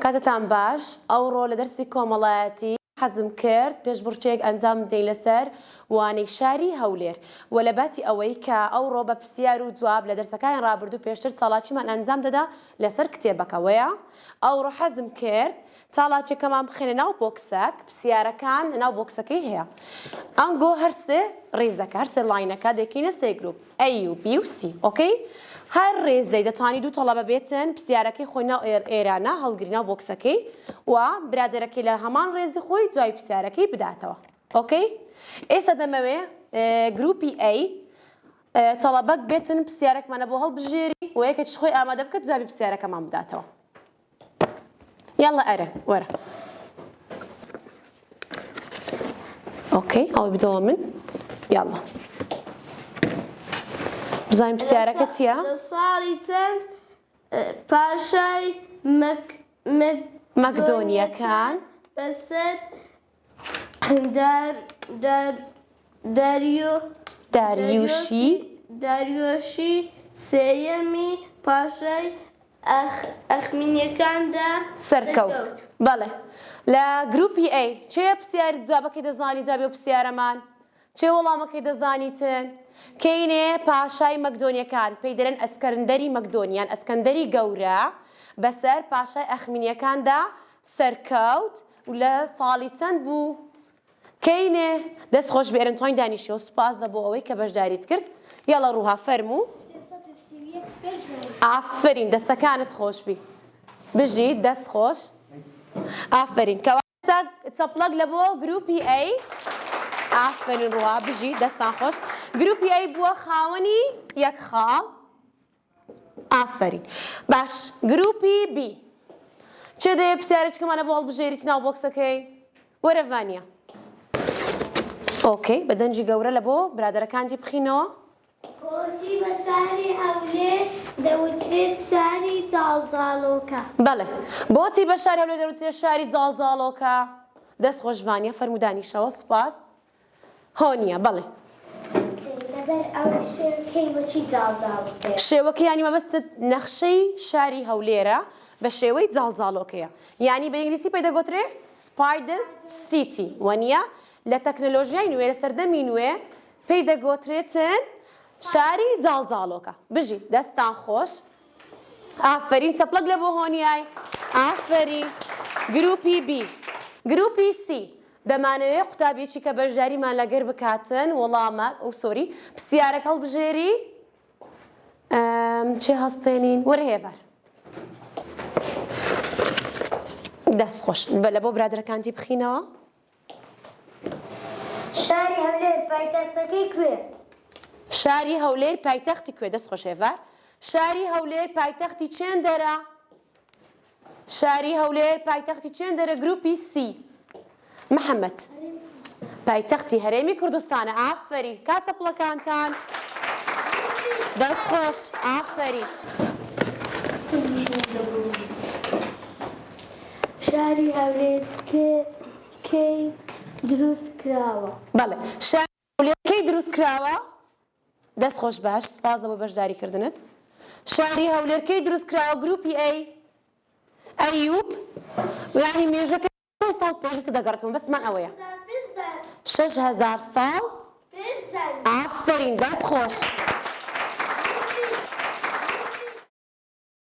کاتتان باش ئەوڕۆ لە دەرسی کۆمەڵایەتی حەزم کرد پێشبڕکێک ئەنجام بدەین لەسەر وانەی شاری هەولێر و لە باتی ئەوەی کە ئەوڕۆ بە پرسیار و جواب لە دەرسەکانی ڕابردوو پێشتر چاڵاکیمان ئەنجام دەدا لەسەر کتێبەکەوەیە ئەوڕۆ حەزم کرد چاڵاکێکەمان بخێنە ناو بۆکسەک پرسیارەکان لەناو بۆکسەکەی هەیە ئەنگۆ هەر سێ ڕێزەکە هەر سێ لاینەکە دەکەینە سێ گروپ A و B و C ئۆکەی هەر ڕێزدەی دەتوانی دوو تەڵەبە بێتن پرسیارەکەی خۆی ناو ئێرانە هەڵگری ناو بۆکسەکەی و برادەرەکەی لە هەمان ڕێزی خۆی جوای پرسیارەکەی بداتەوە ئۆکەی ئێستا دەمەوێ گروپی A تەڵەبەک بێتن پرسیارێکمانە بۆ هەڵبژێری و یەکێکیش خۆی ئامادە بکات جوابی پرسیارەکەمان بداتەوە یاڵا ئەرە وەرە ئۆکەی ئەوەی بدەوە من یاڵا بزانین پرسیارەکە چییە؟ لە ساڵی چەند پاشای مەکدۆنیەکان بەسەر داریۆشی سێیەمی پاشای ئەخمینیەکاندا سەرکەوت بەڵێ لە گروپی A چێ پرسیاری جوابەکەی دەزانی جوابی و پرسیارەمان چێ وەڵامەکەی دەزانیتن کەینێ پاشای مەکدۆنیەکان پێی دەرێن ئەسکەندەری مەکدۆنیان ئەسکەندەری گەورە بەسەر پاشای ئەخمینیەکاندا سەرکەوت و لە ساڵی چەند بوو کەینێ دەست خۆش بێرن توانی دانیشتەوە سوپاس بۆ ئەوەی کە بەشداریت کرد یاڵە ڕووها فەرموو ئافرین دەستەکانت خۆشبی بژیت دەست خۆش ئافرین کەواتە چەپڵەک لە بۆ گروپی A ئافرین ڕووها بژیت دەستان خۆش گروپی A بووە خاوەنی یەک خاڵ ئافرین باش گروپی B چێ دەیە پرسیارێکمانە بۆ هەڵبژێریت ناو بۆکسەکەی وەرە ڤانیا ئۆکەی بە دەنجی گەورە لە بۆ برادەرەکانتی بخینەوە بۆچی بە شاری هەولێر دەوترێت شاری جاڵجاڵۆکە بەڵێ بۆچی بە شاری هەولێر دەوترێت شاری جاڵجاڵۆکە دەست خۆش ڤانیا فەرمودانیشەوە سوپاس هۆنیە بەڵێ لەبەر ئەوە شێوەکەی بۆچی جاڵجاڵۆکەیە شێوەکە یانی مەبەستت نەخشەی شاری هەولێرە بە شێوەی جاڵجاڵۆکەیە یانی بە ئینگلیسی پێدەگوترێ سپایدر سیتی وەنیە لە تەکنەلۆژیای نوێ لە سەردەمی نوێ پێی دەگوترێتن شاری جاڵجاڵۆکە بژی دەستان خۆش ئافرین چەپڵەک لە بۆ هۆنیای ئافرین گروپی B گروپی C دەمانەوێت قوتابیەکی کە بەشداریمان لەگەر بکاتن وەڵامە ئەو سۆری پرسیارەکە هەڵبژێری چێ هەستێنین وەرە هێڤەر دەست خۆش لە بۆ برادەرەکانتی بخینەوە شاری هەولێر پایتەختەکەی کوێ شاری هەولێر پایتەختی کوێ دەست خۆش هێڤەر شاری هەولێر پایتەختی چێندەرە شاری هەولێر پایتەختی چێندەرە گروپی C محەممەد پایتەختی هەرێمی کوردستانە ئافرین کاتە پڵەکانتان دەست خۆش ئافرین شاری هەولێر کەی دروست کراوە بەڵێ شاری هەولێر کەی دروست کراوە دەست خۆش باش سپاس بۆ بەشداریکردنت شاری هەولێر کەی دروست کراوە گروپی A ئەیوب یانی مێژوەکە ساڵ پێشتە دەگەڕێتەوە بەستمان ئەوەیە 6,000 ساڵ ئافرین دەست خۆش